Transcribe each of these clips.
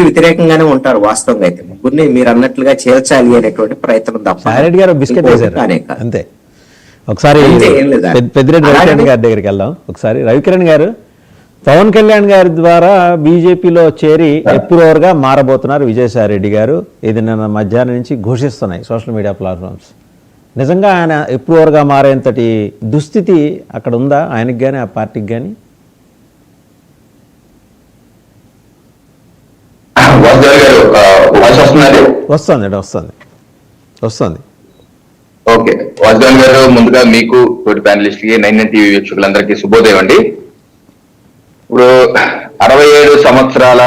వ్యతిరేకంగానే ఉంటారు. వాస్తవంగా అయితే ముగ్గురిని మీరు అన్నట్లుగా చేర్చాలి అనేటువంటి ప్రయత్నం తప్ప రెడ్డి గారు బిస్కెట్ వేశారు అంతే. ఒకసారి పెద్దిరెడ్డి రవికిరణ్ గారి దగ్గరికి వెళ్దాం. ఒకసారి రవికిరణ్ గారు, పవన్ కళ్యాణ్ గారి ద్వారా బీజేపీలో చేరి ఎప్రూవర్గా మారబోతున్నారు విజయసాయి రెడ్డి గారు. ఇది నిన్న మధ్యాహ్నం నుంచి ఘోషిస్తున్నాయి సోషల్ మీడియా ప్లాట్ఫామ్స్. నిజంగా ఆయన ఎప్రూవర్గా మారేంతటి దుస్థితి అక్కడ ఉందా ఆయనకి కానీ ఆ పార్టీకి కానీ? వస్తుంది వస్తుంది. ఓకే, వాజ్దాన్ గారు, ముందుగా మీకు తోటి ప్యానలిస్ట్ కి 9 టీవీ వీక్షకులందరికీ శుభోదయం అండి. ఇప్పుడు 67 సంవత్సరాల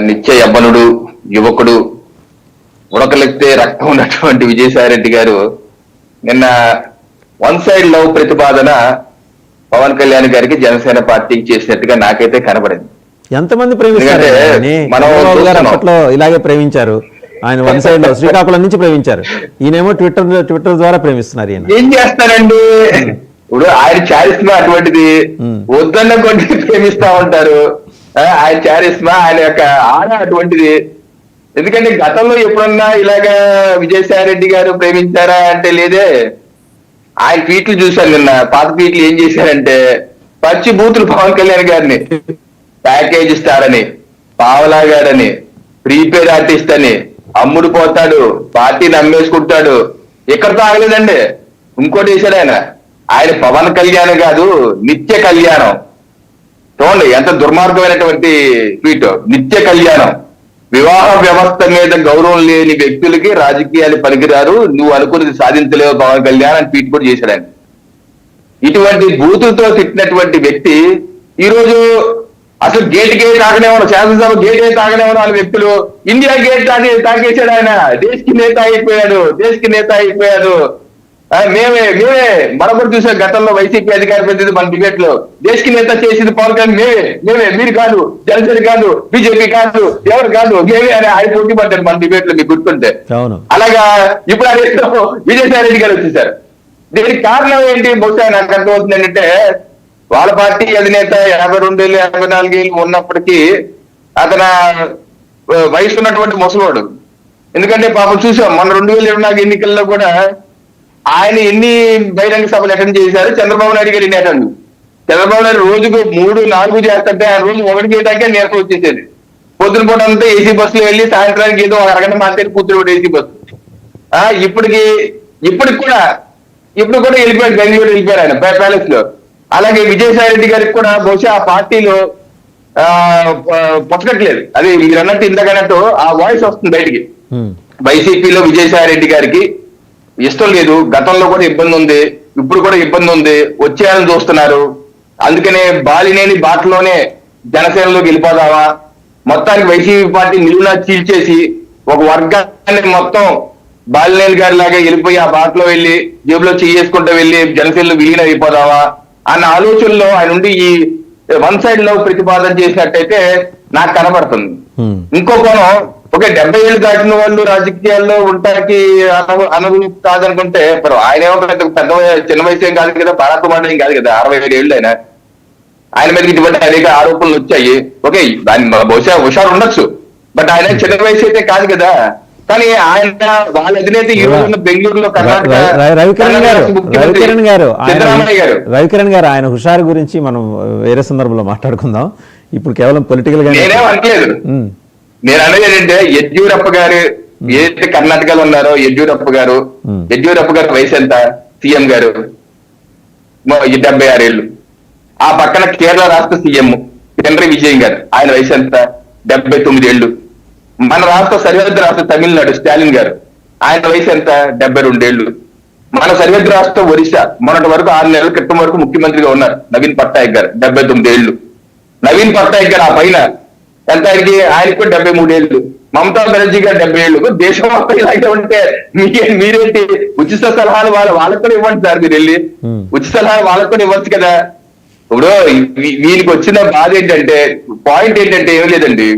నిత్య యవ్వనుడు, యువకుడు, ఉడకలెత్తే రక్తం ఉన్నటువంటి విజయసాయి రెడ్డి గారు నిన్న వన్ సైడ్ లవ్ ప్రతిపాదన పవన్ కళ్యాణ్ గారికి జనసేన పార్టీకి చేసినట్టుగా నాకైతే కనబడింది. ఎంతమంది ప్రేమిస్తారు? అప్పట్లో ఇలాగే ప్రేమించారు ఆయన, వన్ సైడ్ లో శ్రీకాకుళం నుంచి ప్రేమించారు. ఈయనేమో ట్విట్టర్ ద్వారా ప్రేమిస్తున్నారు. ఈయన ఏం చేస్తారండి, ఇప్పుడు ఆయన చారిస్మా అటువంటిది, వద్దన్న కొన్ని ప్రేమిస్తా ఉంటారు. ఆయన చారిస్మా, ఆయన యొక్క ఆడ అటువంటిది. ఎందుకంటే గతంలో ఎప్పుడన్నా ఇలాగా విజయసాయి రెడ్డి గారు ప్రేమించారా అంటే లేదే. ఆయన ట్వీట్లు చూశాను నిన్న, పాత ట్వీట్లు ఏం చేశారంటే పచ్చి బూతులు పవన్ కళ్యాణ్ గారిని ప్యాకేజ్ ఇస్తారని, పావలా గారని, ప్రీపేడ్ ఆర్టిస్ట్ అని, అమ్ముడు పోతాడు, పార్టీని అమ్మేసుకుంటాడు. ఎక్కడితో ఆగలేదండి, ఇంకోటి వేశాడు ఆయన పవన్ కళ్యాణ్ కాదు నిత్య కళ్యాణం. చూడండి ఎంత దుర్మార్గమైనటువంటి ట్వీట్. నిత్య కళ్యాణం, వివాహ వ్యవస్థ మీద గౌరవం లేని వ్యక్తులకి రాజకీయాలు పనికిరారు, నువ్వు అనుకున్నది సాధించలేవు పవన్ కళ్యాణ్ అని ట్వీట్ కూడా చేశాడు ఆయన. ఇటువంటి బూతులతో తిట్టినటువంటి వ్యక్తి ఈరోజు అసలు గేట్ తాగనేవాడు, శాసనసభ గేట్ తాగనేవాడు వాళ్ళ వ్యక్తులు ఇండియా గేట్ తాగేశాడు ఆయన. దేశకి నేత అయిపోయాడు. మేమే మరొకటి చూసాం గతంలో వైసీపీ అధికార ప్రతినిధి మన డిబేట్ లో, దేశకి నేత చేసింది పవన్ కళ్యాణ్ మేమే, మీరు కాదు, జనసేన కాదు, బీజేపీ కాదు, ఎవరు కాదు, మేమే అని ఆయన పోటీ పడ్డారు మన డిబేట్ లో, మీకు గుర్తుంటే. అలాగా ఇప్పుడు అదే విజయసాయి రెడ్డి గారు వచ్చేసారు. దీనికి కారణం ఏంటి? బహుశా నాకు అర్థమవుతుంది ఏంటంటే, వాళ్ళ పార్టీ అధినేత 52 ఏళ్ళు 54 ఏళ్ళు ఉన్నప్పటికీ అతను వయసు ఉన్నటువంటి ముసలివాడు. ఎందుకంటే పాపం చూసాం మొన్న 2024 ఎన్నికల్లో కూడా ఆయన ఎన్ని బహిరంగ సభలు అటెండ్ చేశారు, చంద్రబాబు నాయుడు గారు ఎన్ని అటెండ్. చంద్రబాబు నాయుడు రోజుకు 3-4 చేస్తుంటే ఆయన రోజు 1 చేయడానికే నీరసం వచ్చేసేది. పొద్దున పూట అంతా ఏసీ బస్సులో వెళ్ళి సాయంత్రానికి ఏదో అరగంట మాట్లాడి కూర్చుని ఏసీ బస్సు. ఇప్పుడు కూడా వెళ్ళిపోయాడు, బెంగళూరు వెళ్ళిపోయారు ఆయన ప్యాలెస్ లో. అలాగే విజయసాయి రెడ్డి గారికి కూడా బహుశా ఆ పార్టీలో పొచ్చట్లేదు. అది మీరు అన్నట్టు ఇంతకన్నట్టు ఆ వాయిస్ వస్తుంది బయటికి. వైసీపీలో విజయసాయి రెడ్డి గారికి ఇష్టం లేదు, గతంలో కూడా ఇబ్బంది ఉంది, ఇప్పుడు కూడా ఇబ్బంది ఉంది, వచ్చేయాలని చూస్తున్నారు. అందుకనే బాలినేని బాటలోనే జనసేనలోకి వెళ్ళిపోదామా, మొత్తానికి వైసీపీ పార్టీ నిలువునా చీల్చేసి ఒక వర్గాన్ని మొత్తం బాలినేని గారి లాగా వెళ్ళిపోయి ఆ బాటలో వెళ్ళి జేబులో చేసుకుంటూ వెళ్ళి జనసేనలో విలీనం అయిపోదామా అన్న ఆలోచనలో ఆయన ఉండి ఈ వన్ సైడ్ లవ్ ప్రతిపాదన చేసినట్టయితే నాకు కనబడుతుంది. ఇంకో కోణం, ఓకే 70 ఏళ్ళు దాటిన వాళ్ళు రాజకీయాల్లో ఉండటానికి అనుభవం కాదనుకుంటే, ఆయన ఏమో పెద్ద చిన్న వయసు ఏం కాదు కదా, బరాక్ ఒబామా ఏం కాదు కదా, 67 ఏళ్ళు ఆయన మీదకి ఇటువంటి అనేక ఆరోపణలు వచ్చాయి. ఓకే, దాన్ని బహుశా హుషారు ఉండొచ్చు, బట్ ఆయన చిన్న వయసు అయితే కాదు కదా. కానీ ఆయన వాళ్ళ అధినేత ఈ రోజున బెంగళూరులో రవికిరణ్ గారు ఆయన హుషారు గురించి మనం వేరే సందర్భంలో మాట్లాడుకుందాం. ఇప్పుడు కేవలం పొలిటికల్ గా నేనేం అనట్లేదు. నేను అనేది ఏంటంటే యడ్యూరప్ప గారు ఏదైతే కర్ణాటకలో ఉన్నారో, యడ్యూరప్ప గారు వయసు ఎంత? సీఎం గారు 76 ఏళ్ళు. ఆ పక్కన కేరళ రాష్ట్ర సీఎం పినరయి విజయన్ గారు, ఆయన వయసు ఎంత? 79 ఏళ్ళు. మన రాష్ట్ర సరిహద్దు రాష్ట్ర తమిళనాడు స్టాలిన్ గారు, ఆయన వయసు ఎంత? 72 ఏళ్ళు. మన సరిహద్దు రాష్ట్రం ఒరిస్సా మొన్నటి వరకు 6 నెలల క్రితం వరకు ముఖ్యమంత్రిగా ఉన్నారు నవీన్ పట్నాయక్ గారు, 79 ఏళ్ళు. నవీన్ పట్నాయక్ గారు ఆ పైన ఎంత? ఆయనకు కూడా 73 ఏళ్ళు. మమతా బెనర్జీ గారు 70 ఏళ్ళు. దేశం మొత్తం ఇలాగే ఉంటే మీరేంటి ఉచిత సలహాలు వాళ్ళకు కూడా ఇవ్వండి సార్, మీరు వెళ్ళి ఉచిత సలహాలు వాళ్ళకు కూడా ఇవ్వచ్చు కదా. ఇప్పుడు వీళ్ళకి వచ్చిన బాధ ఏంటంటే, పాయింట్ ఏంటంటే ఏం లేదండి,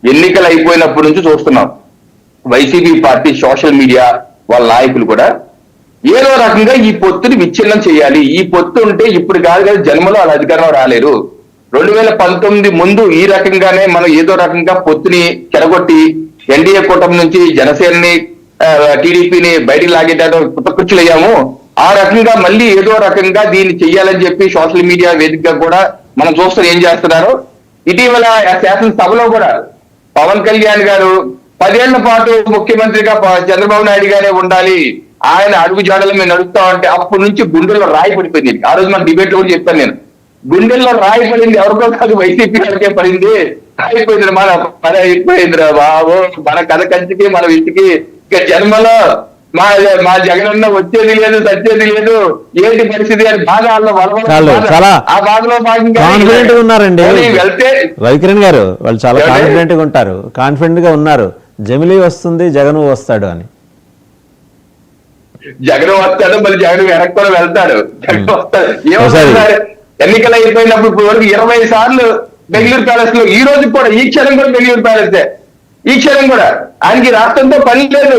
ఎన్నికలు అయిపోయినప్పటి నుంచి చూస్తున్నాం వైసీపీ పార్టీ సోషల్ మీడియా వాళ్ళ నాయకులు కూడా ఏదో రకంగా ఈ పొత్తుని విచ్ఛిన్నం చేయాలి, ఈ పొత్తు ఉంటే ఇప్పుడు కాదు కదా జన్మలో వాళ్ళ అధికారంలో రాలేరు, 2019 ముందు ఈ రకంగానే మనం ఏదో రకంగా పొత్తుని చెడగొట్టి ఎన్డీఏ కూటమి నుంచి జనసేనని టీడీపీని బయటికి లాగేటట్టు కుతకుచ్చులయ్యాము. ఆ రకంగా మళ్ళీ ఏదో రకంగా దీన్ని చెయ్యాలని చెప్పి సోషల్ మీడియా వేదికగా కూడా మనం చూస్తాం ఏం చేస్తున్నారు. ఇటీవల శాసనసభలో కూడా పవన్ కళ్యాణ్ గారు 10 ఏళ్ల పాటు ముఖ్యమంత్రిగా చంద్రబాబు నాయుడు గారే ఉండాలి, ఆయన అడుగు జాడలు మేము నడుస్తామంటే అప్పటి నుంచి గుండెల్లో రాయి పడిపోయింది. ఆ రోజు మన డిబేట్ లో కూడా చెప్పాను నేను, గుండెల్లో రాయి పడింది ఎవరికో కాదు, వైసీపీ వాళ్ళకే పడింది. అయిపోయింది మన పని అయిపోయిందిరా బాబు, మన కథ కంచికి మన ఇంటికి ఇక జన్మలో మా జగనన్న వచ్చేది లేదు సచ్చేది లేదు ఏంటి పరిస్థితి అని బాగా చాలా ఆ బాధలో కాన్ఫిడెంట్ గా ఉన్నారండి వెళ్తే రవికిరణ్ గారు. వాళ్ళు చాలా కాన్ఫిడెంట్ గా ఉంటారు, కాన్ఫిడెంట్ గా ఉన్నారు జమిలీ వస్తుంది జగన్ వస్తాడు అని. జగన్ వస్తాడు, మళ్ళీ జగన్ వెనక్కి కూడా వెళ్తాడు. జగన్ వస్తాడు ఏమవుతారు, ఎన్నికలు అయిపోయినప్పుడు ఇప్పుడు వరకు 20 సార్లు బెంగళూరు ప్యాలెస్ లో, ఈ రోజు కూడా ఈ క్షణం కూడా బెంగళూరు ప్యాలెస్, ఈ క్షణం కూడా ఆయనకి రాష్ట్రంతో పని లేదు,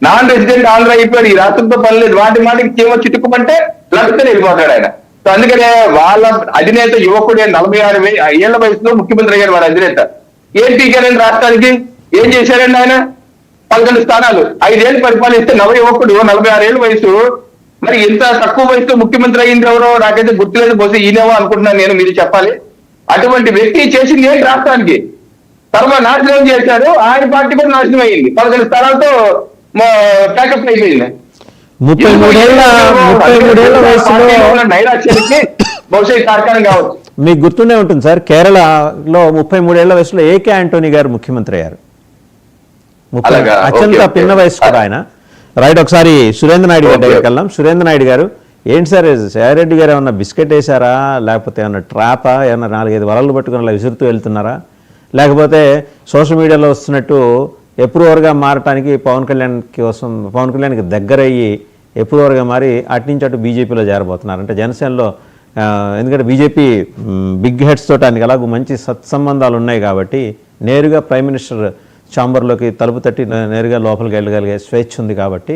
నాన్ రెసిడెంట్ ఆంధ్ర అయిపోయాడు, ఈ రాష్ట్రంతో పని లేదు, వాటి మాటికి చీమ చిట్టుకుమంటే లక్షలు వెళ్ళిపోతాడు ఆయన. సో అందుకనే వాళ్ళ అధినేత యువకుడే 46 ఏళ్ల వయసులో ముఖ్యమంత్రి అయ్యారు వాళ్ళ అధినేత. ఏం పీకారండి రాష్ట్రానికి, ఏం చేశారండి ఆయన? 11 స్థానాలు 5 ఏళ్ళు పరిపాలిస్తే నవ యువకుడు 46 ఏళ్ళ వయసు, మరి ఇంత తక్కువ వయసులో ముఖ్యమంత్రి అయ్యింది ఎవరో నాకైతే గుర్తులేదు, బహుశా ఈయనేమో అనుకుంటున్నాను నేను, మీరు చెప్పాలి. అటువంటి వ్యక్తి చేసింది ఏంటి రాష్ట్రానికి? నాశనం చేశారు, ఆయన పార్టీ కూడా నాశనం అయ్యింది, 11 స్థానాలతో ప్యాకప్ అయిపోయింది. 33 వయసులో నైరాశ్యానికి బహుశా సాకారం కావచ్చు. మీకు గుర్తుండే ఉంటుంది సార్, కేరళలో 33 ఏళ్ల వయసులో ఏకే ఆంటోనీ గారు ముఖ్యమంత్రి అయ్యారు. అత్యంత పిన్న వయసు కూడా ఆయన. రైట్, ఒకసారి సురేంద్ర నాయుడు గారి దగ్గరికి వెళ్దాం. సురేంద్ర నాయుడు గారు, ఏంటి సార్ జయారెడ్డి గారు ఏమన్నా బిస్కెట్ వేసారా, లేకపోతే ఏమన్నా ట్రాపా, ఏమన్నా 4-5 వలలు పట్టుకుని అలా విసురుతూ వెళ్తున్నారా, లేకపోతే సోషల్ మీడియాలో వస్తున్నట్టు ఎప్రూవర్గా మారటానికి పవన్ కళ్యాణ్కి దగ్గరయ్యి ఎప్రూవర్గా మారి అటు నుంచి అటు బీజేపీలో చేరబోతున్నారు అంటే జనసేనలో? ఎందుకంటే బీజేపీ బిగ్ హెడ్స్ తోటి ఆయనకి అలాగూ మంచి సత్సంబంధాలు ఉన్నాయి కాబట్టి నేరుగా ప్రైమ్ మినిస్టర్ ఛాంబర్లోకి తలుపు తట్టి నేరుగా లోపలికి వెళ్ళగలిగే స్వేచ్ఛ ఉంది కాబట్టి